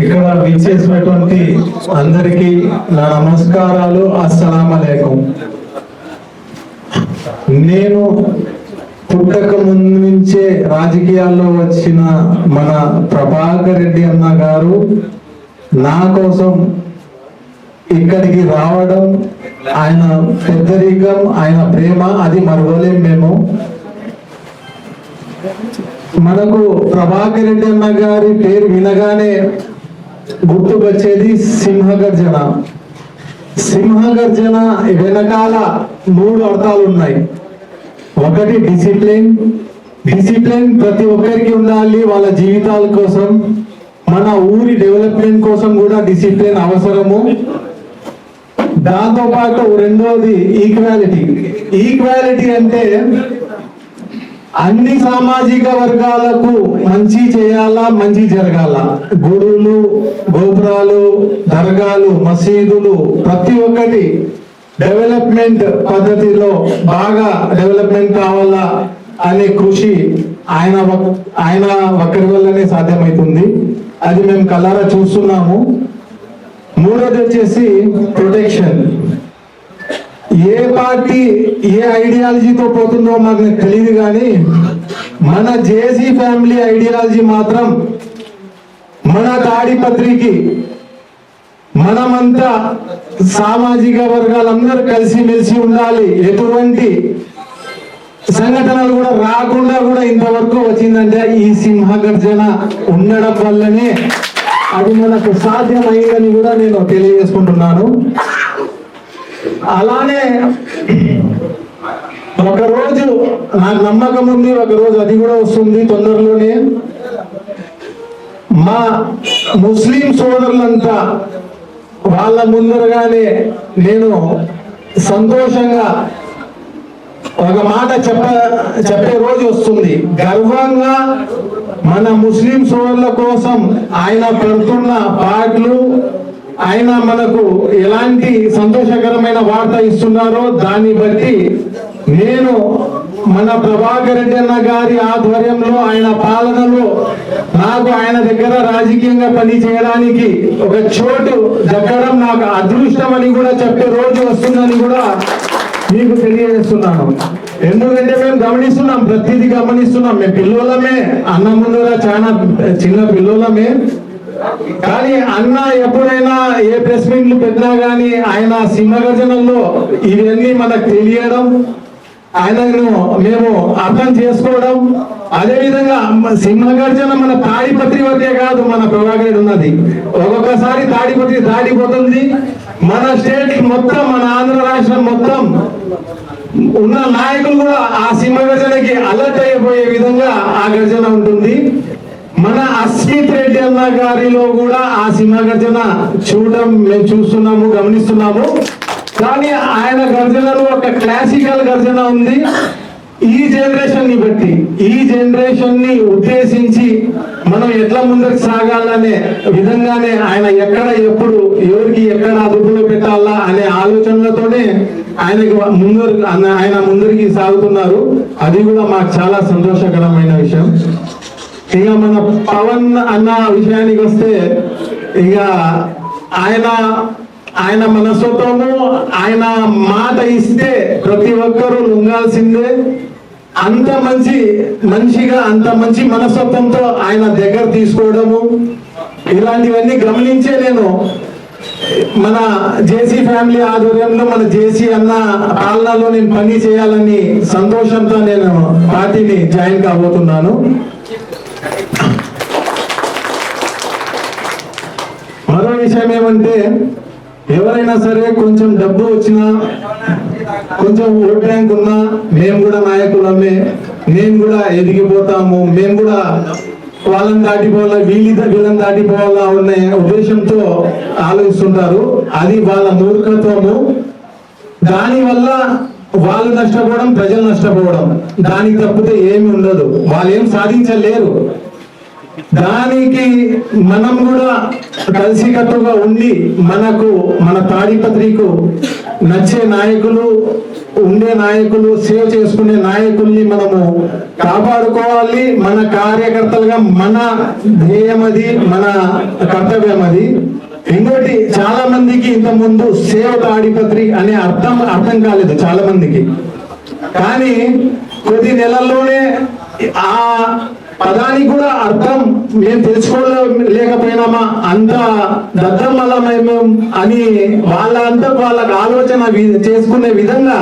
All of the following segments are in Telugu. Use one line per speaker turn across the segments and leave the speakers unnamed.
ఇక్కడ విచ్చేసినటువంటి అందరికీ నా నమస్కారాలు, అస్సలాము అలైకుం. నేను పుట్టక ముందు నుంచే రాజకీయాల్లో వచ్చిన మన ప్రభాకర్ రెడ్డి అన్న గారు నా కోసం ఇక్కడికి రావడం, ఆయన పెద్దరికం, ఆయన ప్రేమ అది మరవలేం. మేము మనకు ప్రభాకర్ రెడ్డి అన్న గారి పేరు వినగానే గుర్తుకొచ్చేది సింహగర్జన. సింహగర్జన వెనకాల 3 అర్థాలు ఉన్నాయి. ఒకటి డిసిప్లిన్. డిసిప్లిన్ ప్రతి ఒక్కరికి ఉండాలి వాళ్ళ జీవితాల కోసం. మన ఊరి డెవలప్మెంట్ కోసం కూడా డిసిప్లిన్ అవసరము. దాంతో పాటు రెండోది ఈక్వాలిటీ. ఈక్వాలిటీ అంటే అన్ని సామాజిక వర్గాలకు మంచి చేయాలా, మంచి జరగాల. గుడులు, గోపురాలు, దర్గాలు, మసీదులు ప్రతి ఒక్కటి డెవలప్మెంట్ పద్ధతిలో బాగా డెవలప్మెంట్ కావాలా అనే కృషి ఆయన ఒక్కరి వల్లనే సాధ్యమవుతుంది. అది మేము కళ్ళారా చూస్తున్నాము. మూడోది వచ్చేసి ప్రొటెక్షన్. ఏ పార్టీ ఏ ఐడియాలజీతో పోతుందో మాకు తెలియదు, కానీ మన జేసీ ఫ్యామిలీ ఐడియాలజీ మాత్రం మన తాడిపత్రికి మనమంతా సామాజిక వర్గాలందరూ కలిసిమెలిసి ఉండాలి. ఎటువంటి సంఘటనలు కూడా రాకుండా కూడా ఇంతవరకు వచ్చిందంటే ఈ సింహగర్జన ఉండడం వల్లనే అది మనకు సాధ్యమైందని కూడా నేను తెలియజేసుకుంటున్నాను. అలానే ఒకరోజు నాకు నమ్మకం ఉంది, ఒకరోజు అది కూడా వస్తుంది తొందరలోనే. మా ముస్లిం సోదరులంతా వాళ్ళ ముందరగానే నేను సంతోషంగా ఒక మాట చెప్పే రోజు వస్తుంది. గర్వంగా మన ముస్లిం సోదరుల కోసం ఆయన పెడుతున్న పాటలు, ఆయన మనకు ఎలాంటి సంతోషకరమైన వార్త ఇస్తున్నారో దాన్ని బట్టి నేను మన ప్రభాకర్ రెడ్డి అన్న గారి ఆధ్వర్యంలో ఆయన పాలనలో నాకు ఆయన దగ్గర రాజకీయంగా పని చేయడానికి ఒక చోటు దక్కడం నాకు అదృష్టం అని కూడా చెప్పే రోజు వస్తుందని కూడా మీకు తెలియజేస్తున్నాను. ఎందుకంటే మేము గమనిస్తున్నాం, ప్రతిదీ గమనిస్తున్నాం. మేము పిల్లలమే, అన్న ముందర చాలా చిన్న పిల్లలమే. కానీ అన్న ఎప్పుడైనా ఏ ప్రెస్ మీట్లు పెట్టినా కానీ ఆయన సింహగర్జనలో ఇవన్నీ మనకు తెలియడం, ఆయనను మేము అర్థం చేసుకోవడం. అదేవిధంగా సింహగర్జన మన తాడిపత్రి వరకే కాదు, మన ప్రభాకర్ ఉన్నది. ఒక్కొక్కసారి తాడిపత్రి దాటిపోతుంది. మన స్టేట్ మొత్తం, మన ఆంధ్ర రాష్ట్రం మొత్తం ఉన్న నాయకులు కూడా ఆ సింహగర్జనకి అలర్ట్ అయిపోయే విధంగా ఆ గర్జన ఉంటుంది. మన అస్మిత్ రెడ్డి అన్న గారిలో కూడా ఆ సింహగర్జన చూడడం మేము చూస్తున్నాము, గమనిస్తున్నాము. కానీ ఆయన గర్జనలో ఒక క్లాసికల్ గర్జన ఉంది. ఈ జనరేషన్ ని బట్టి, ఈ జనరేషన్ ని ఉద్దేశించి మనం ఎట్లా ముందుకు సాగాలనే విధంగానే ఆయన ఎక్కడ ఎప్పుడు ఎవరికి ఎక్కడ అదుపులో పెట్టాలా అనే ఆలోచనలతోనే ఆయన ముందరికి సాగుతున్నారు. అది కూడా మాకు చాలా సంతోషకరమైన విషయం. ఇక మన పవన్ అన్న విషయానికి వస్తే, ఇక ఆయన మనస్తత్వము, ఆయన మాట ఇస్తే ప్రతి ఒక్కరూ లొంగాల్సిందే. అంత మంచిగా అంత మంచి మనస్తత్వంతో ఆయన దగ్గర తీసుకోవడము, ఇలాంటివన్నీ గమనించే నేను మన జేసీ ఫ్యామిలీ ఆధ్వర్యంలో మన జేసీ అన్న పాలనలో నేను పని చేయాలని సంతోషంతో నేను పార్టీని జాయిన్ కాబోతున్నాను. మరో విషయం ఏమంటే, ఎవరైనా సరే కొంచెం డబ్బు వచ్చినా, కొంచెం ఓట్ బ్యాంక్ ఉన్నా మేము కూడా నాయకులమే, మేము కూడా ఎదిగిపోతాము, మేము కూడా వాళ్ళని దాటిపోవాలా, వీళ్ళని దాటిపోవాలా అనే ఉద్దేశంతో ఆలోచిస్తుంటారు. అది వాళ్ళ మూర్ఖత్వము. దానివల్ల వాళ్ళు నష్టపోవడం, ప్రజలు నష్టపోవడం, దానికి తప్పితే ఏమి ఉండదు. వాళ్ళు ఏం సాధించలేరు. దానికి మనం కూడా కలిసికట్టుగా ఉండి మన తాడిపత్రికి నచ్చే నాయకులు, ఉండే నాయకులు, సేవ చేసుకునే నాయకుల్ని మనము కాపాడుకోవాలి. మన కార్యకర్తలుగా మన ధ్యేయం అది, మన కర్తవ్యం అది. ఇంకోటి, చాలా మందికి ఇంత ముందు సేవ తాడిపత్రి అనే అర్థం కాలేదు చాలా మందికి. కానీ కొద్ది నెలల్లోనే ఆ పదానికి కూడా అర్థం మేము తెలుసుకోలేకపోయినామా, అంత దద్దమ్మలమేమో అని వాళ్ళకు ఆలోచన చేసుకునే విధంగా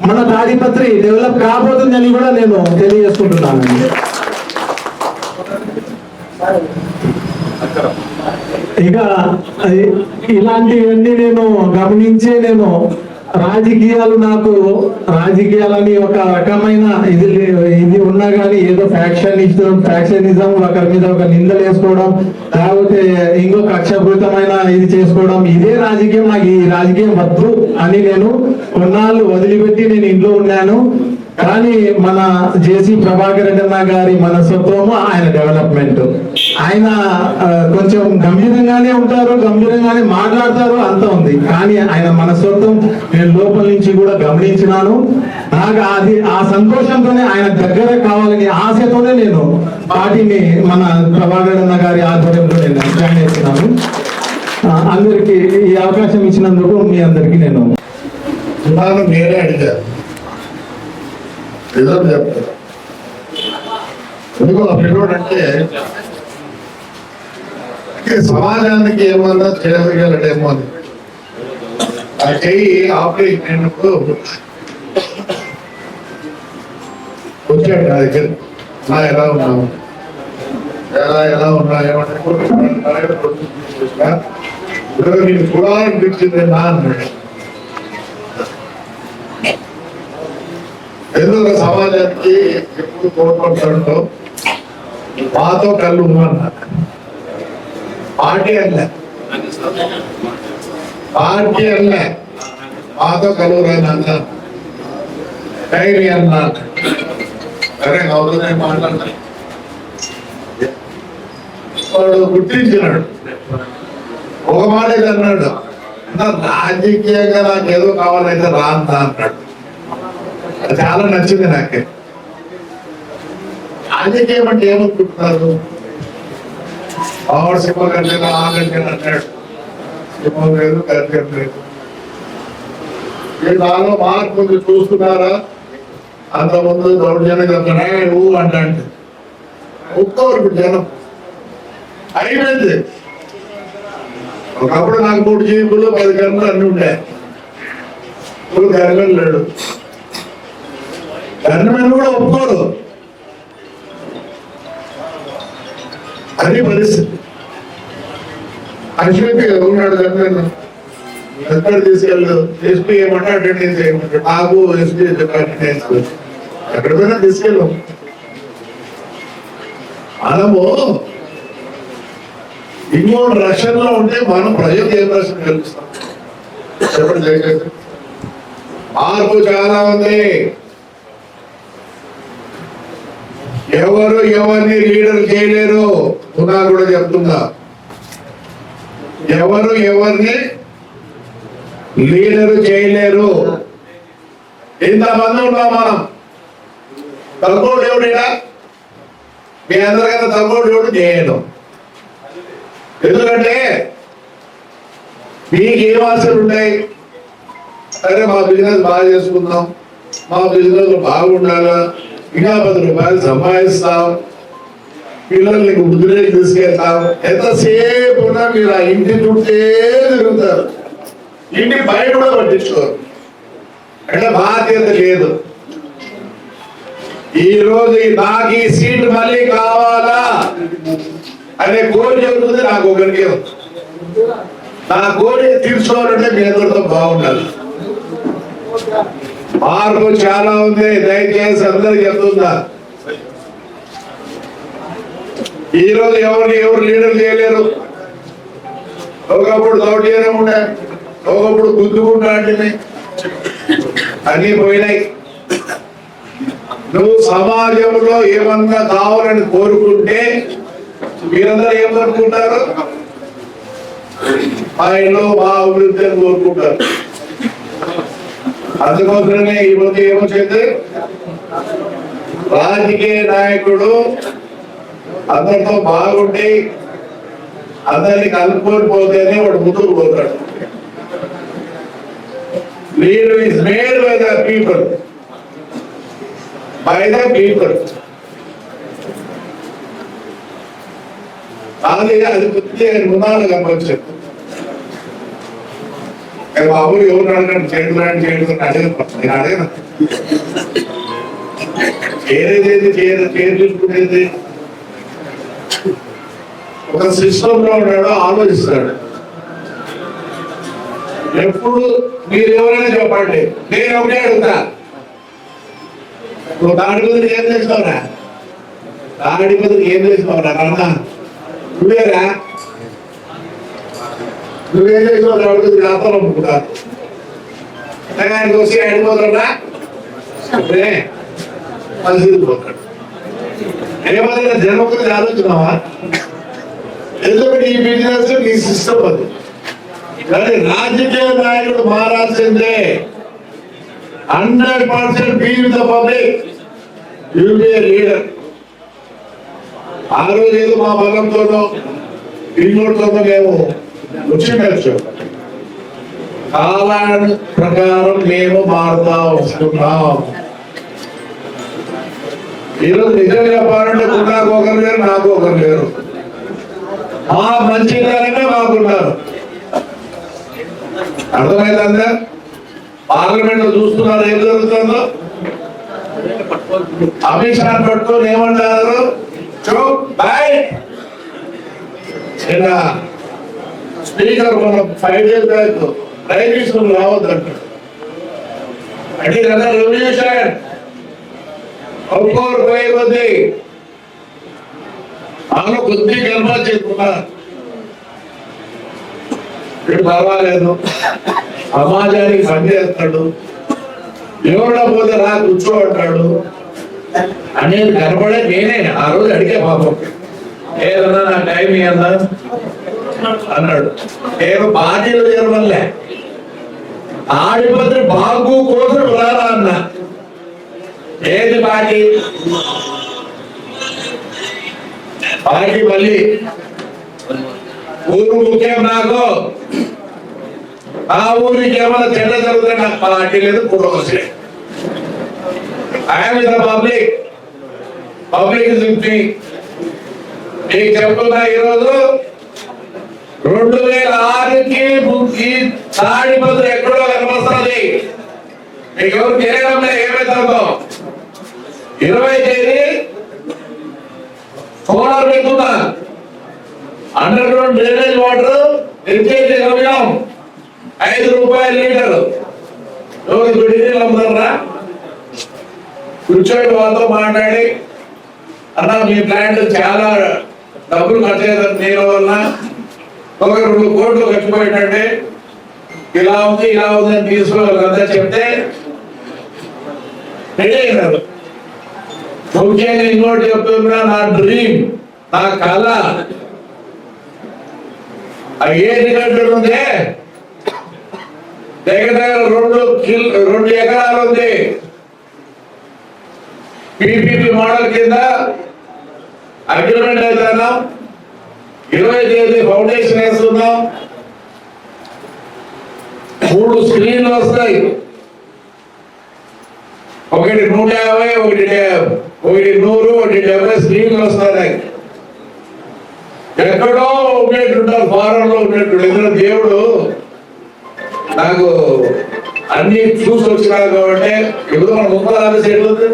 మన తాడిపత్రి డెవలప్ కాబోతుందని కూడా నేను తెలియజేసుకుంటున్నాను. ఇక ఇలాంటివన్నీ నేను గమనించే రాజకీయాలని ఒక రకమైన ఇది ఉన్నా కానీ ఏదో ఫ్యాక్షనిజం ఒకరి మీద ఒక నిందలు వేసుకోవడం, లేకపోతే ఇంకో కక్షపూరితమైన ఇది చేసుకోవడం, ఇదే రాజకీయం. నాకు ఈ రాజకీయం వద్దు అని నేను కొన్నాళ్ళు వదిలిపెట్టి నేను ఇంట్లో ఉన్నాను. కానీ మన జేసీ ప్రభాకర్ రెడ్డి అన్న గారి మనస్తత్వము, ఆయన డెవలప్మెంట్, ఆయన కొంచెం గంభీరంగానే ఉంటారు, గంభీరంగానే మాట్లాడతారు, అంత ఉంది. కానీ ఆయన మనస్తత్వం నేను లోపల నుంచి కూడా గమనించినాను. నాకు ఆ సంతోషంతోనే ఆయన దగ్గర కావాలని ఆశతోనే నేను పార్టీని మన ప్రభాకర్ అన్న గారి ఆధ్వర్యంలో నేను జాయిన్ చేస్తున్నాను. అందరికి ఈ అవకాశం ఇచ్చినందుకు మీ అందరికి నేను
నేనే అడిగాను, నిజం చెప్తాను. ఎందుకు అంటే సమాజానికి ఏమన్నా చేయగలడేమో అని ఆ చెయ్యి ఆపరేషన్ అయినప్పుడు వచ్చాడు నా దగ్గర. ఎలా ఉన్నావు, ఎలా ఉన్నా, ఏమంటే నేను చూడాలనిపించింది నా అన్నాడు. ఎందుకు సమాజానికి ఎప్పుడు తోడ్పడతాడో మాతో కళ్ళు అన్నా. పార్టీ అన్న మాతో కలువురాని అన్న, డైరీ అన్నా. సరే అవుతుందని మాట్లాడతా. వాడు గుర్తించినాడు, ఒక మాట అయితే అన్నాడు, రాజకీయంగా నాకు ఏదో కావాలైతే రాందా అన్నాడు. చాలా నచ్చింది నాకే. రాజకీయం అంటే ఏమనుకుంటున్నారు, ఆవిడ సింహ గంటలు ఆ గంటలు అన్నాడు. సింహం లేదు, గర్జం లేదు. మీరు నాలో మార్పు చూస్తున్నారా? అంతకుముందు దౌర్జన్యం నువ్వు అంటే ఒక్కరికి జనం అయిపోయింది. ఒకప్పుడు నాకు 3 జీపులు 10 గంటలు అన్ని ఉండే. ఇప్పుడు గర్గం లేడు. గవర్నమెంట్ కూడా ఒప్పుకోరు. అది పరిస్థితి. అశ్వతి ఉన్నాడు గవర్నమెంట్, ఎక్కడ తీసుకెళ్ళు, ఎస్పీ ఏమంటే అటెండెన్స్ చేయమంటాడు. నాకు ఎస్పీ అటెండెన్స్ ఎక్కడ పోయినా తీసుకెళ్ళాం. మనము ఇంకోటి రక్షణలో ఉంటే మనం ప్రజలకు ఏం రక్షణ కల్పిస్తాం చెప్పండి దయచేసి. మార్పు చాలా ఉంది. ఎవరు ఎవరిని లీడర్ చేయలేరు. పునా కూడా చెప్తుందా, ఎవరు ఎవరిని లీడరు చేయలేరు. ఇంతమంది ఉన్నాం మనం. తగ్గోడు ఎవడైనా మీ అందరికన్నా తగ్గోడు ఎవడు చేయను. ఎందుకంటే మీకు ఏం ఆశలు ఉన్నాయి? సరే మా బిజినెస్ బాగా చేసుకుందాం, మా బిజినెస్ బాగుండాలా, ఇంకా 10 రూపాయలు సంపాదిస్తాం, పిల్లల్ని వృద్ధిలోకి తీసుకెళ్తాం. ఎంతసేపు ఉన్నా మీరు ఆ ఇంటి చుట్టే తిరుగుతారు, ఇంటి బయట కూడా పట్టించుకోరు. అంటే బాధ్యత లేదు. ఈ రోజు నాకు ఈ సీట్ మళ్ళీ కావాలా అనే కోరిక ఉంటుంది. నాకు ఒకరికి నా కోరిక తీర్చుకోవాలంటే మీ అందరితో బాగుండాలి. మార్పు చాలా ఉంది. దయచేసి అందరికి చెప్తుందా, ఈ రోజు ఎవరు లీడర్ చేయలేరు. ఒకప్పుడు దౌర్జన్యం ఉండే, ఒకప్పుడు గుద్దుకుంటాంటివి, అన్ని పోయినాయి. నువ్వు సమాజంలో ఏమన్నా కావాలని కోరుకుంటే మీరందరూ ఏం కోరుకుంటారు? మా ఇల్లు మా అభివృద్ధి అని కోరుకుంటారు. అందుకోసమే ఈ మధ్య ఏమొచ్చింది, రాజకీయ నాయకుడు అందరితో బాగుండి అందరినీ కలుపుకొని పోతేనే వాడు ముందుకు పోతాడు. Leader is made by the people, by the people. అది కొద్దిగా ముందాలు కనిపించారు. బాబులు ఎవరు అడగండి, చేడుకురాండి చేడుకుని అడగను, నేను అడగను. చేరేది చేరు చూసుకునేది ఒక సిస్టమ్ లో ఉన్నాడు, ఆలోచిస్తాడు. ఎప్పుడు మీరు ఎవరైనా చెప్పండి, నేను ఒకటే అడుగుతా, నువ్వు దాడి బదులు ఏం చేస్తావురా, దాడి బదులు ఏం చేస్తావురా నాన్న, నువ్వేరా నువ్వేం చేసావు అడుగుతుంది, రాత్రం అమ్ముకుంటారు. ఆయనకు వచ్చి అడిగిపోతాడా, మసీదు పోతాడు. ఏమైనా జనం గురించి ఆలోచనవా? ఎందుకంటే ఈ బిజినెస్ నీ సిస్టమ్ అది. కానీ రాజకీయ నాయకుడు మారాల్సిందే. 100% be with the public. You will be a leader. ఆ రోజు ఏదో మా బలంతోనో ఇంకోటితోనో మేము వచ్చిండొచ్చు. కాలం ప్రకారం మేము మారుతా వస్తున్నాం. ఈరోజు నిజం చెప్పాలంటే నాకు ఒకరు లేరు, నాకు ఒకరు లేరు. మా మంచితనమే మాకున్నారు. అర్థమైందా? పార్లమెంట్ లో చూస్తున్నారు ఏం జరుగుతుందో. అమిత్ షా పట్టుకొని ఏమంటారు, స్పీకర్ మన 5 days బ్యాక్ ప్రైమ్ మినిస్టర్ రావద్దంటాడు. అంటే ఇదంతా రెవల్యూషన్. ఒక్కొక్కరు పోయే కొద్ది ఆమె కొద్ది గర్భా చేసుకున్నారు. ఇప్పుడు పర్వాలేదు, సమాజానికి పనిచేస్తాడు, ఎవరిలో పోతే రా కూర్చో అంటాడు అనేది కనపడే నేనే ఆ రోజు అడిగే పాపం, ఏదన్నా నా టైం ఇయ్యన్నా అన్నాడు. నేను పార్టీలు చేరవల్లే, ఆడిపత్రి బాగు కోసం రారా అన్న. ఏది పార్టీ? పార్టీ మళ్ళీ ఊరు ముఖ్యం నాకు. ఆ ఊరికి ఏమైనా చెడ్డ జరుగుతుంది నాకు పార్టీ లేదు, పూర్వపక్షం. I'm with the public, public is with me. మీకు చెప్తున్నా, ఈరోజు 2006కి ఈ తాడిపత్రి ఎక్కడో కనిపిస్తుంది. మీకు ఎవరు తెలియడం ఏమైతుందో. 20 తేదీ సోలార్ పెడుతున్నా, under ground drainage water recharge గమ్యం 5 రూపాయలు లీటరు. ఎవరు గుడినీళ్ళు అమ్ముతారా? కూర్చోటి వాళ్ళతో మాట్లాడి, అన్న మీ ప్లాంట్ చాలా డబ్బులు ఖర్చు అవుతుంది, నీళ్ళ వల్ల ఒక 2 కోట్లు ఖర్చు పెట్టండి, ఇలా ఉంది ఇలా ఉంది అని తీసుకోవాలంతా చెప్తే రెడీ అయినారు. ముఖ్యంగా ఇంకోటి చెప్తున్నా, నా డ్రీమ్, నా కళ, ఏ రికార్డు ఉంది, దగ్గర దగ్గర 2 ఎకరాలు ఉంది. PPP మోడల్ కింద అగ్రిమెంట్ అవుతున్నాం. 20 తేదీ ఫౌండేషన్ వేస్తున్నాం. 3 స్క్రీన్లు వస్తాయి, ఒకటి 150, ఒకటి 100, ఒకటి 70 స్క్రీన్లు వస్తాయి. ఎక్కడో ఉండేటుంటారు, ఫారంలో ఉన్నట్టు. ఎందుకంటే దేవుడు నాకు అన్ని చూసి వచ్చినారు కాబట్టి. ఇప్పుడు మన ముక్కలు ఆలోచించలేదు.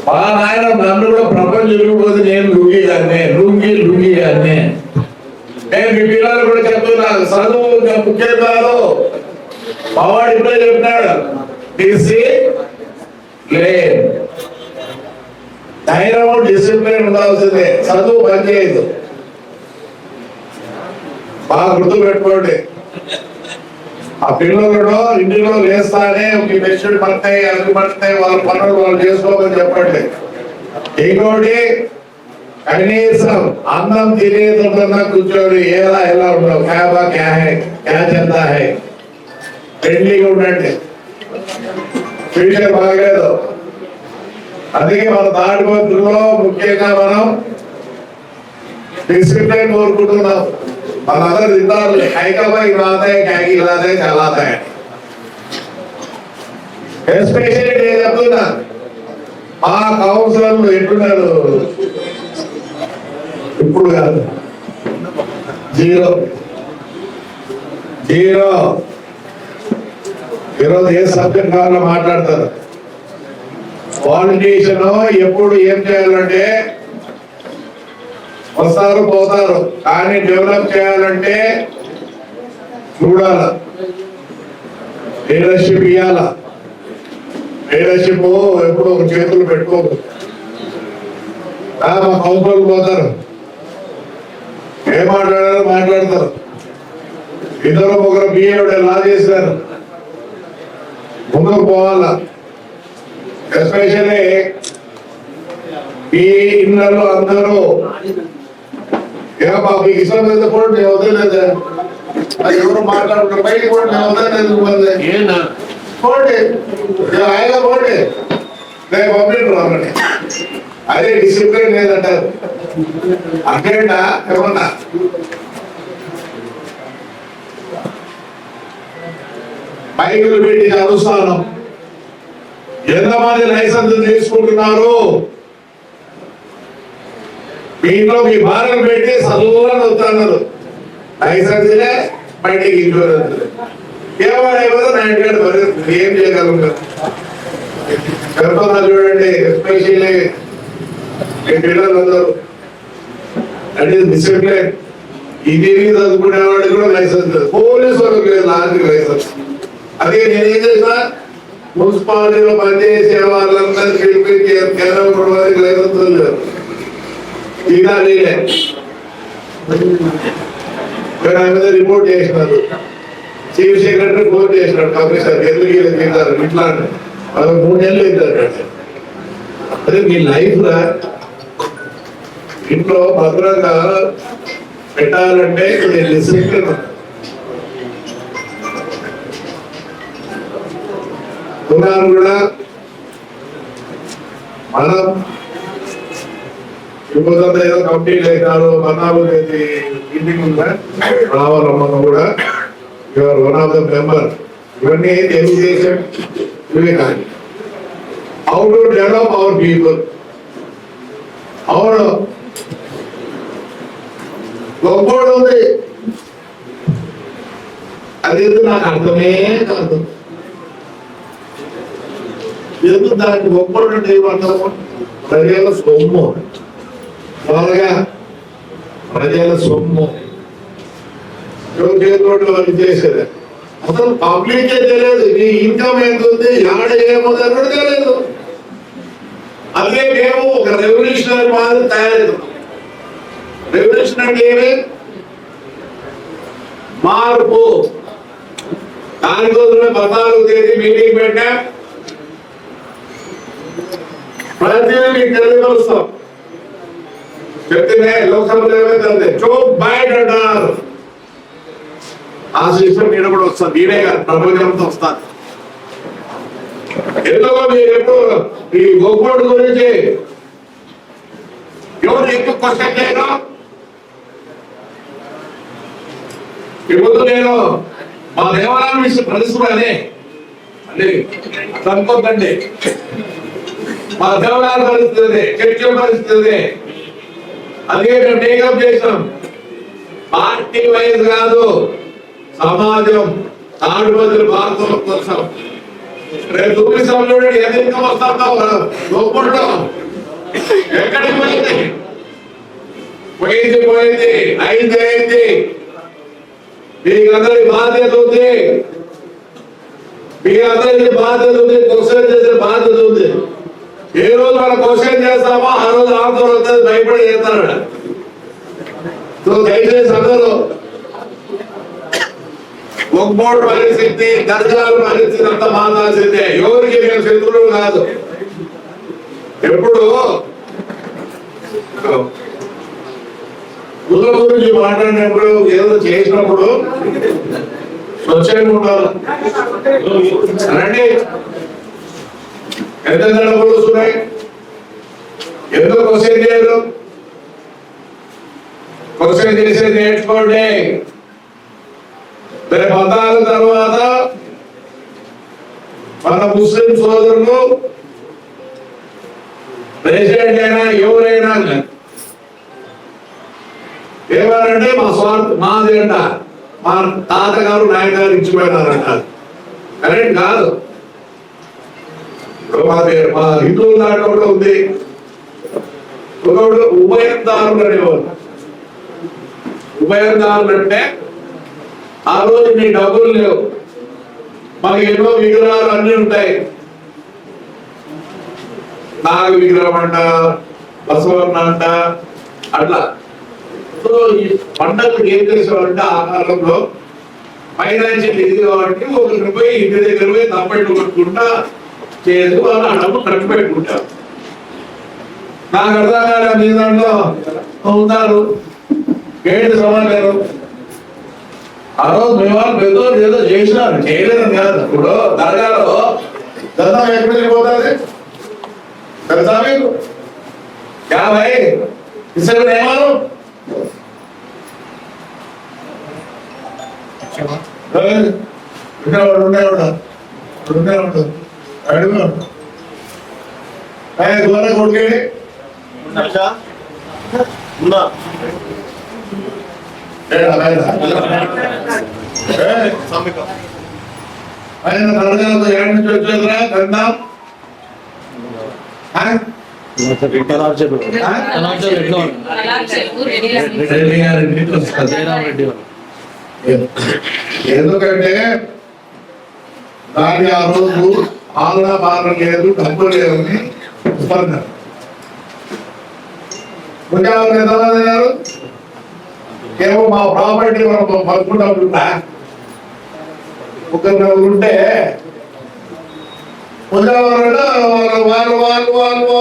మా నాయన నన్ను కూడా ప్రపంచం తిరిగిపోతే నేను లుంగి అన్నే, లుంగి అన్నే. నేను మీ పిల్లలు కూడా చెప్తున్నాను, చదువు ముఖ్యం కాదు. మావాడు ఇప్పుడే చెప్పినాడు, ధైర్యం డిసిప్లిన్ ఉండాల్సిందే, చదువు పనిచేయదు. బాగా గుర్తు పెట్టుకోండి. ఆ పిల్లలు ఇంటిలో లేస్తానే ఒక బెడ్షీట్ పడతాయి, అవి పడతాయి, వాళ్ళ పనులు వాళ్ళు చేసుకోమని చెప్పండి. ఇంకోటి కనీసం అన్నం తినేదన్నా కూర్చొని ఎలా ఉండవు క్యాబా క్యా హై క్యా చల్తా హై ఫ్రెండ్లీగా ఉండండి. ఫ్యూచర్ బాగలేదు. అందుకే మన తాడిపత్రిలో ముఖ్యంగా మనం డిసిప్లిన్ కోరుకుంటున్నాం. మనందరూ తింటారు హైకబాయి రాతాయి క్యాకి రాతాయి చలాతాయి. ఎస్పెషల్లీ నేను చెప్తున్నా మా కౌన్సిలర్లు ఎట్టున్నారు ఇప్పుడు కాదు, జీరో జీరో. ఈరోజు ఏ సబ్జెక్ట్ కావాలో మాట్లాడతారు. పాలిటీషియన్ ఎప్పుడు ఏం చేయాలంటే వస్తారు పోతారు, కానీ డెవలప్ చేయాలంటే చూడాల, లీడర్షిప్ ఇవ్వాల. లీడర్షిప్ ఎప్పుడు ఒక చేతులు పెట్టుకోదు. మా కౌన్సిలర్లు పోతారు, ఏం మాట్లాడారో మాట్లాడతారు. ఇద్దరు ముగ్గురు బిఏడు లా చేశారు, ముందుకు పోవాలా. ఎస్పెషల్లీ ఈ ఇళ్ళలో అందరూ మీకు ఇష్టం లేదు కూడా నేను వదలలేదు, అది ఎవరు మాట్లాడుతున్నారు బయట కూడా నేను వదలలేదు పోండి, ఆయన పోండి, నేను పంపించండి. అదే డిసిప్లిన్ లేదంటారు. అదేంటా ఏమన్నా మైకులు పెట్టి అరుస్తాను. ఎంతమంది లైసెన్స్ తీసుకుంటున్నారు? మీలో మీ భార్యను పెట్టి చల్లని వస్తున్నారు. లైసెన్స్లే బయటికి ఇన్సూరెన్స్ ఏమైనా నా ఇంటికాడ పరిస్థితి ఏం చేయగలం చెప్తున్నా చూడండి. ఎస్పెషల్లీ మీ పిల్లలందరూ దట్ ఈస్ డిసిప్లిన్. ఇది చదువుకునేవాడికి కూడా లైసెన్స్ లేదు, పోలీసు వాళ్ళకి లేదు, లారీకి లైసెన్స్. అదే నేనేం చేసిన మున్సిపాలిటీలో పనిచేసే వాళ్ళందరికీ పిలిపించి కేంద్రం వారికి లైసెన్స్ లేదు. ఇలా లేలే మీద రిపోర్ట్ చేసినారు. చీఫ్ సెక్రటరీ ఫోన్ చేసినాడు కమిషనర్, ఎందుకు తింటారు ఇట్లా వాళ్ళు 3 నెలలు తింటారు. అదే మీ లైఫ్ రా ఇంట్లో భద్రంగా పెట్టాలంటే నేను డిసిప్లిన్ ఉన్నాను కూడా. మనం ఇప్పుడు ఏదో కంప్లీట్ అవుతారు, 14వ తేదీ మీటింగ్ ఉందా రావాలమ్మను కూడా. Your one of the member. ఇవన్నీ తెలుగుదేశం ఇవే కానీ how to develop our people. అవును గొప్పోడు ఉంది, అది నాకు అర్థమే కాదు. ఎందుకు దానికి గొప్పోడు అంటే ఏమంటాము? ప్రజల సొమ్ము, త్వరగా ప్రజల సొమ్ము చేతిలో వాళ్ళు చేసేది. అసలు పబ్లికే తెలియదు నీ ఇన్కమ్ ఎంత ఉంది, ఆడ ఏముందని కూడా తెలియదు. అదే మేము ఒక రెవల్యూషనరీ మాదిరి తయారవుతాం. రెవల్యూషన్ అంటే ఏమి? మార్పు. దానికోసమే 14వ తేదీ మీటింగ్ పెట్టాం. ప్రతిదీ మీకు తెలియవస్తాం. చెప్తే లోక్సభలో ఏమైతే చోప్ బయట అంటారు. ఆ సిస్టమ్ మీద కూడా వస్తుంది, మీరే కాదు ప్రపంచంతో వస్తారు. ఎందుకో మీరు ఎప్పుడు ఈ గొప్పడు గురించి ఎవరు ఎక్కువ క్వశ్చన్ చేయడం? ఇప్పుడు నేను మా దేవాలయం విషయం పరిస్థితి అదే అంటే అనుకోద్దండి. మా దేవాలయాల పరిస్థితి అదే, చర్చల పరిస్థితి అదే. అదే మేము టేకప్ చేసాం. పార్టీ వైజ్ కాదు, సమాజం తాడుబదులు భారతం కోసం. రేపు చూపిస్తాం చూడండి, ఎంత ఇన్కమ్ వస్తాం గొప్పలో ఎక్కడికి పోయింది? పోయింది అయింది. మీకు అందరికి బాధ్యత ఉంది, మీకు అందరికి బాధ్యత ఉంది, క్వశ్చన్ చేసే బాధ్యత ఉంది. ఏ రోజు మనం క్వశ్చన్ చేస్తామో ఆ రోజు ఆందోళన భయపడి చేస్తాడు. దయచేసి అందరూ ఒక్కోడు పరిస్థితి, దర్జాల పరిస్థితి అంతా మారాల్సిందే. ఎవరికి మేము శత్రువులు కాదు. ఎప్పుడు కులం గురించి మాట్లాడినప్పుడు ఏదో చేసినప్పుడు స్వచ్ఛంగా ఉండాలి. రండి, ఎంత డబ్బులు వస్తున్నాయి, ఎందుకు క్వశ్చన్ చేయరు? క్వశ్చన్ చేసేది నేర్చుకోండి. రేపు మతాల తర్వాత మన ముస్లిం సోదరులు ప్రెసిడెంట్ అయినా ఎవరైనా ఏమన్నారంటే మా స్వార్థ మాది అంట, మా తాతగారు నాయనగారు ఇచ్చిపోయినారంట. కరెక్ట్ కాదు. మా హిందువుల దాంట్లో కూడా ఉంది, ఉభయదారులు అనేవారు. ఉభయదారులు అంటే ఆ రోజు నీ డబ్బులు లేవు, మనకి ఎన్నో విగ్రహాలు అన్ని ఉంటాయి. నాగ విగ్రహం అంట, బసవన్న అంట, అట్లా. సో ఈ పండుగలు ఏం చేసేవారంటే ఆ కాలంలో ఫైనాన్షియల్ ఇది కాబట్టి ఒకరికి పోయి ఇంటి దగ్గర పోయి తప్పట్టు కొట్టుకుంటా చేసి వాళ్ళు ఆ డబ్బు ఖర్చు పెట్టుకుంటారు. నాకు అర్థం కాలే మీ దాంట్లో ఉన్నారు ఏంటి సమాచారం. ఆ రోజు మీ వాళ్ళు పెద్దోళ్ళు ఏదో చేసినారు, చేయలేదని కాదు. ఇప్పుడు దర్గాలో దండం ఎక్కడికి వెళ్ళిపోతుంది తెలుసా మీకు? యాభై ఇసలు ఏమాను ఉండేవాడు అడుగు దూరం కొడుకేడి ఆయన తరగతి ఏడు నుంచి వచ్చేదిరా గంధం ఎందుకంటే దాన్ని ఆ రోజు ఆంధ్ర బాధ లేదు, డబ్బు లేదని ఇస్తున్నారు. ఎంతమంది అన్నారు ఏమో మా ప్రాపర్టీ మనం పడుకుంటా ఒకరు ఉంటే ఉదాహరణ వాళ్ళు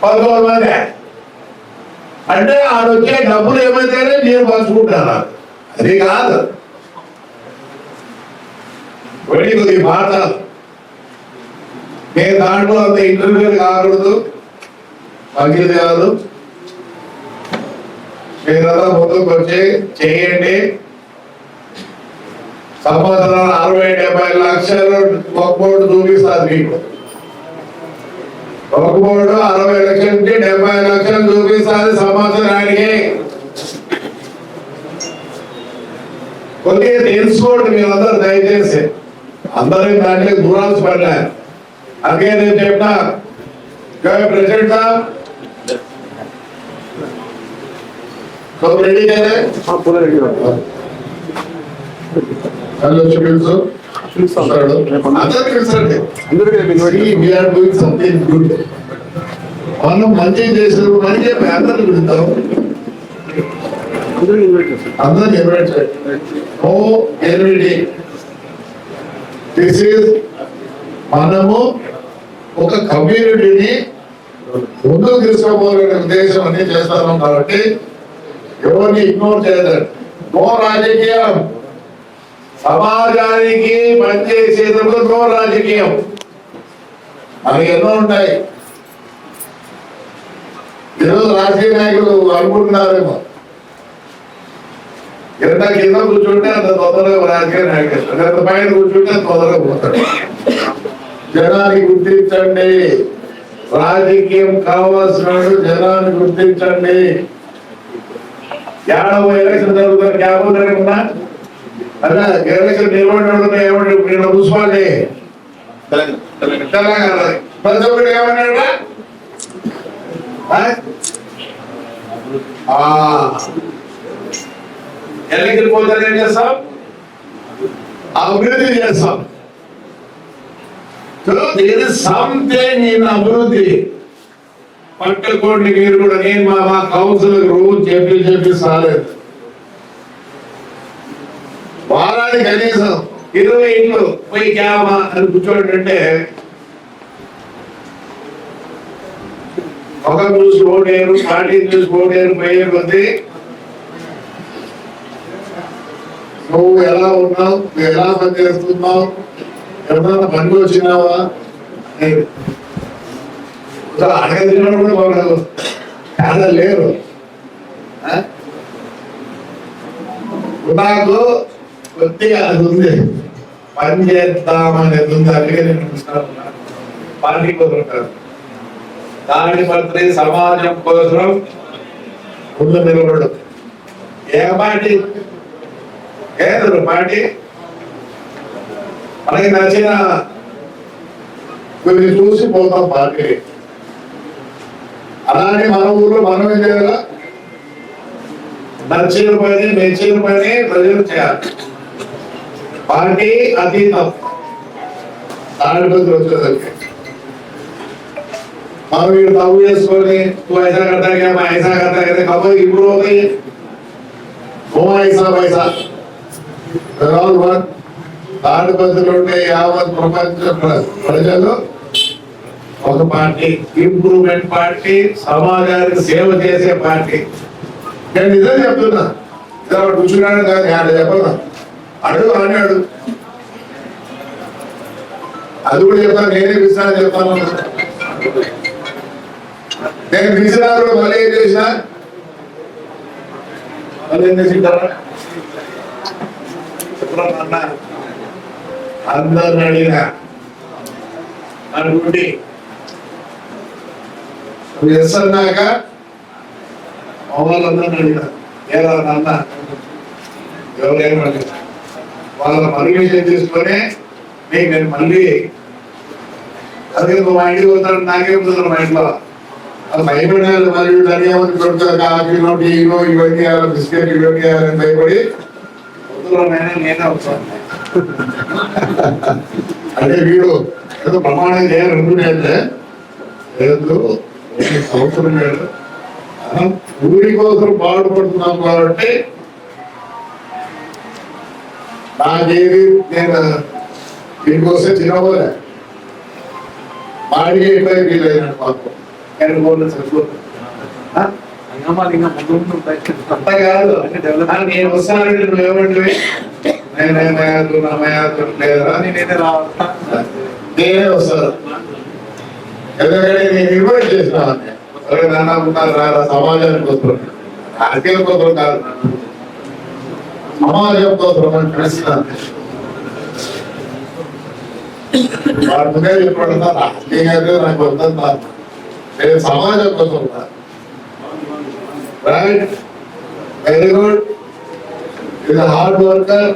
11 మంది అంటే ఆడొచ్చే డబ్బులు ఏమైతేనే నేను పంచుకుంటాను. అది కాదు కొద్ది మాట. నేను దాంట్లో అంత ఇంటర్వ్యూ కాకూడదు, మంచిది కాదు. మీరంతా ముందుకు వచ్చి చేయండి. సంవత్సరం 60-70 లక్షలు ఒక బోర్డు చూపిస్తుంది మీకు. ఒక బోర్డు 60 లక్షల నుంచి 70 లక్షలు చూపిస్తుంది సంవత్సరానికి. కొద్దిగా తెలుసుకోండి మీరందరూ దయచేసి. అందరూ దాంట్లో దూరాల్సి పడలే. అందుకే నేను చెప్పినా ప్రెసిడెంట్ సార్ రెడీ కదా మనం మంచి చేసిన మంచి అందరిని పిలుస్తాం, అందరిని ఇన్వైట్ చేయండి. దిస్ ఈజ్ మనము ఒక కమ్యూనిటీని ముందుకు తీసుకోబోయే ఉద్దేశం అన్ని చేస్తాం కాబట్టి ఎవరిని ఇగ్నోర్ చేయలేదు. నో రాజకీయం, సమాజానికి పనిచేసేందుకు నో రాజకీయం. మనకి ఎన్నో ఉంటాయి. ఈరోజు రాజకీయ నాయకులు అనుకుంటున్నారేమో ఎంత కింద కూర్చుంటే అంత తొందరగా రాజకీయ నాయకులు, ఎంత పైన కూర్చుంటే అంత తొందరగా పోతాడు. జనాన్ని గుర్తించండి, రాజకీయం కావాల్సిన జనాన్ని గుర్తించండి. 50 ఎలక్షన్ జరుగుతారు, 50 జరగకుండా అలా ఎలక్షన్ నిలబడి ఏమంటే నేను చూసుకోండి. తెలంగాణ ప్రతి ఒక్కరు ఏమన్నాడు, ఎలక్షన్ పోతే ఏం చేస్తాం, అభివృద్ధి చేస్తాం. సంథింగ్ ఇన్ అభివృద్ధి పట్టుకోండి. మీరు కూడా నేను మా కౌన్సిల్ రోజు చెప్పి సాలేదు. వారానికి కనీసం 20 ఇంట్లో పోయి క్యామా అని కూర్చోండి. ముఖం చూసి ఓటేరు, పార్టీని చూసి ఓటేరు పోయే కొద్దీ నువ్వు ఎలా ఉన్నావు, నువ్వు ఎలా పనిచేస్తున్నావు, ఎవరైనా పనికి వచ్చినావా అడగదిన కూడా వాళ్ళు చాలా లేరు. నాకు కొద్దిగా అది ఉంది, పని చేద్దామనేది ఉంది. అందుకే నేను పార్టీ కోరుకుంటాను. దాని పత్రి సమాజం కోసం ముందు నిలబడు. ఏ పార్టీ కేంద్ర పార్టీ మనకి నచ్చిన కొన్ని చూసి పోతాం పార్టీ. అలానే మన ఊర్లో మనం ఏం చేయాలా, నచ్చిన పని మెచ్చిన పని ప్రజలు చేయాలి. పార్టీ అతీతం. దాని బదులు వచ్చేసరికి మనం వీడు తప్పు చేసుకొని నువ్వు ఐసా కట్టాగా మా ఐసా కట్టాగా కబోయి ఇప్పుడు ఐసా పైసా దాని బదులు ఉండే యావత్ ప్రపంచ ప్రజలు ఒక పార్టీ, ఇంప్రూవ్మెంట్ పార్టీ, సమాజానికి సేవ చేసే పార్టీ. నేను నిజం చెప్తున్నా, కూర్చున్నాడు కాదు ఆడ చెప్పను, అడుగు అని అడుగు. అది కూడా చెప్తాను, నేనే పిస్తాను చెప్తాను. నేను పిలిచినారు మళ్ళీ ఏం చేసినా మళ్ళీ ఏం చేసింటారా చెప్పన్నా అందరిని అడిగినా అనుకుంటే ఎస్ అన్నాక వాళ్ళందరిని అడిగినా ఏదా నాన్న ఎవరేమని వాళ్ళ పర్మిషన్ తీసుకొని నీకు నేను మళ్ళీ అదే మా ఇంటికి పోతాను, నాకేం పోతాను మా ఇంట్లో అది భయపడాలి. మరియు ధన్యవాదాలు కొడుతుంది, కాఫీలో టీలో ఇవన్నీ బిస్కెట్ ఇవన్నీ వేయాలని భయపడి నేనే వచ్చాను. అంటే వీడు ఏదో ప్రమాణం చేయాలనుకునేదే లేదు, అవసరం లేదు. ఊరి కోసం పాటుపడుతున్నాం కాబట్టి నాకేది నేను దీనికోసం చిన్నపోలే మాడికి ఎక్కువ వీలైనట్టు మాకు కాదు. నేను వస్తానంటే నువ్వు ఏమంటే నేనే వస్తాను. ఎందుకంటే నేను ఇన్వైట్ చేసినాను, నాన్న ఉన్నారు రా సమాజానికి వస్తారు, రాజకీయం కోసం కాదు సమాజం కోసం అని పిలుస్తున్నాను. వారి ముందే చెప్పబడతా రాజకీయంగా నాకు వద్దా, నేను సమాజం కోసం రైట్. Very good. ఇది హార్డ్ వర్కర్,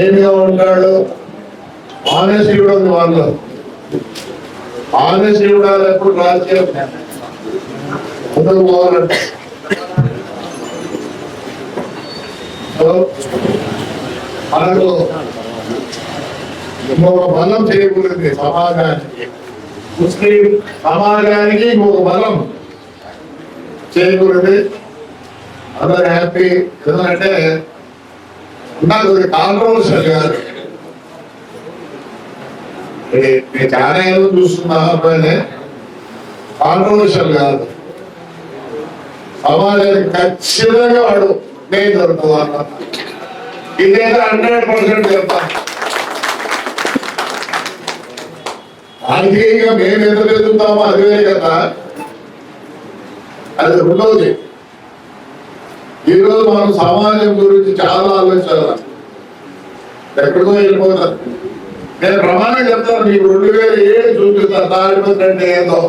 ఏమిగా ఉంటాడు, ఆనెస్టీ కూడా ఉంది వాళ్ళు. ఆనెస్టీ కూడా ఎప్పుడు రాజకీయం ముందుకు పోవాలంటే మనకు ఇంకొక బలం చేయకూడదు. సమాజానికి, ముస్లిం సమాజానికి ఇంకొక బలం చేయకూడదు. అందరు హ్యాపీ. ఎందుకంటే నాకు కాంట్రవర్షియల్ కాదు, నేను చాలా ఏదో చూస్తున్నా, కాంట్రవర్షియల్ కాదు. సమాజానికి ఖచ్చితంగా వాడు నేను దొరుకుతుంది అన్న ఇదైతే 100% చెప్తాను. రాజకీయంగా మేము ఎంత ఎదుగుతామో అదే కదా, అది రెండోది. ఈరోజు మనం సమాజం గురించి చాలా ఆలోచించాలి, ఎక్కడికో వెళ్ళిపోతారు. నేను ప్రమాణం చెప్తాను, మీకు 2007 చూపిస్తాను. తాడిపత్రి అంటే ఏదో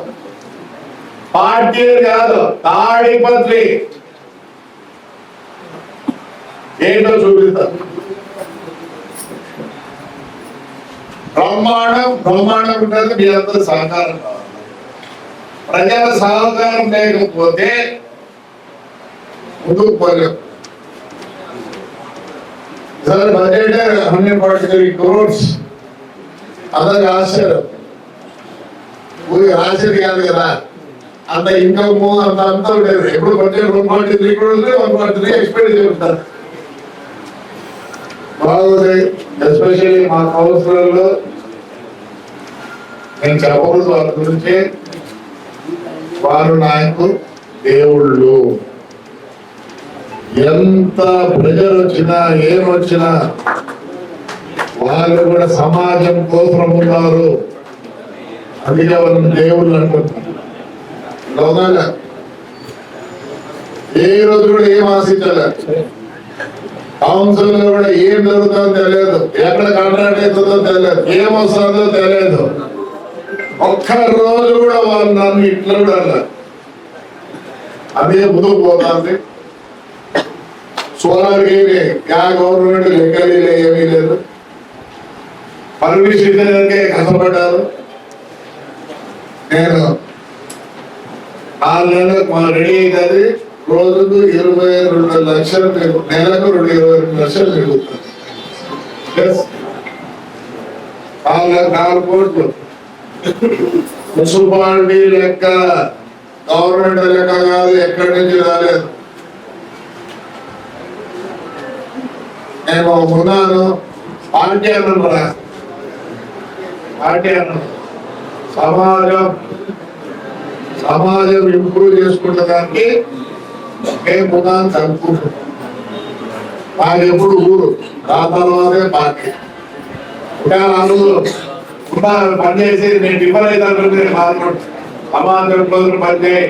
పార్టీ కాదు, తాడిపత్రి ఏంటో చూపిస్తాను. బ్రహ్మాండం ఉంటుంది. మీ అందరూ సహకారం కావాలి. ప్రజల సహకారం లేకపోతే ముందుకు పోలేం. సార్ బడ్జెట్ 143 crores అందరికి ఆశ్చర్యం. ఊరికి ఆశ్చర్యం కాదు కదా, అంత ఇన్కమ్ అంత ఉండేది. ఎప్పుడు బడ్జెట్ 143 crores 143 ఎక్స్పెండిచర్ ఉంటారు. బాగుంది. ఎస్పెషల్లీ మా కౌన్సిలర్లు, నేను చెప్పకూడదు వాళ్ళ గురించి, వారు నాకు దేవుళ్ళు. ఎంత ప్రజలు వచ్చినా ఏమొచ్చినా వాళ్ళు కూడా సమాజం కోసం ఉన్నారు. అందుకే వాళ్ళని దేవుళ్ళు అంటున్నారు. లోకాల ఏ రోజు కూడా ఏం ఆశించలేదు. కౌన్సిల్ లో కూడా ఏం జరుగుతుందో తెలియదు, ఎక్కడ కాంట్రాక్ట్ అవుతుందో తెలియదు, ఏమొస్తుందో తెలియదు. ఒక్క రోజు కూడా వాళ్ళు నన్ను ఇట్లా కూడా అన్నారు. అదే ముందుకు పోతుంది. సోలార్ గవర్నమెంట్ లెక్కలే ఏమీ లేదు. పర్మిషన్ కష్టపడ్డారు. నేను 4 నెలలకు మా రెడీ అవుతుంది. రోజుకు 22 లక్షలు, నెలకు 22 లక్షలు పెరుగుతుంది. 4 కోట్లు. మున్సిపాలిటీ లెక్క, గవర్నమెంట్ లెక్క కాదు, ఎక్కడి నుంచి రాలేదు. నేను ఉన్నాను. పార్టీ అన్నా సమాజం ఇంప్రూవ్ చేసుకుంటానికి మేము ఉన్నాను అనుకుంటున్నాం. నాకు ఎప్పుడు ఊరు ఆ తర్వాతే పార్టీ పనిచేసి నేను ఇవ్వలేదు మాట్లాడు. సమాజం రోజులు పనిచేయి,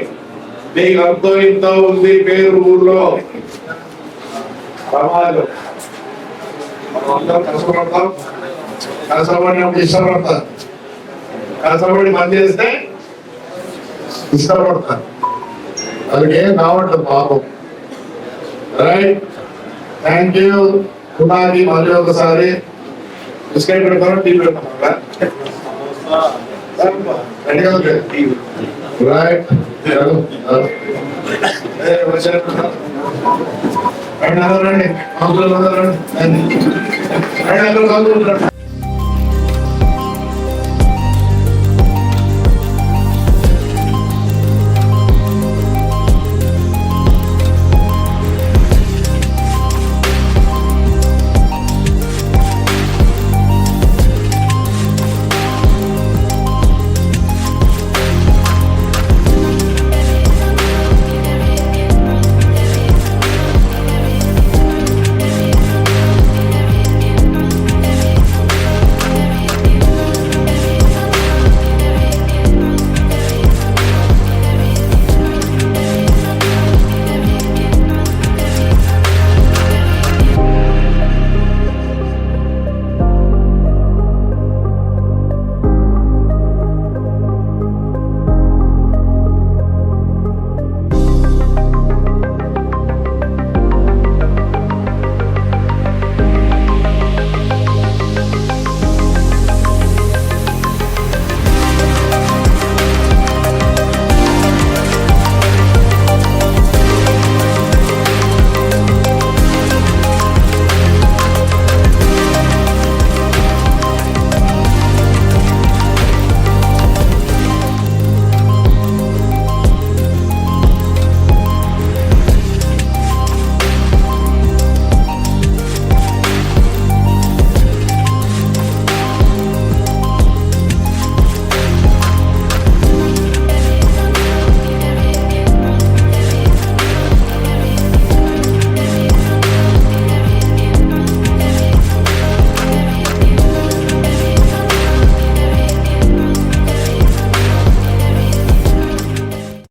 నీకు అంతో ఇంతో ఉంది పేరు ఊర్లో. సమాజం మనం అందరం కష్టపడతాం. కష్టపడినప్పుడు ఇష్టపడతాం. కష్టపడి పని చేస్తే ఇష్టపడతారు. వాళ్ళకి ఏం కావట్లేదు పాపం. Right, thank you. పునాది మళ్ళీ ఒకసారి బిస్కెట్ పెడతాను, టీ పెడతాను. రైట్, రండి.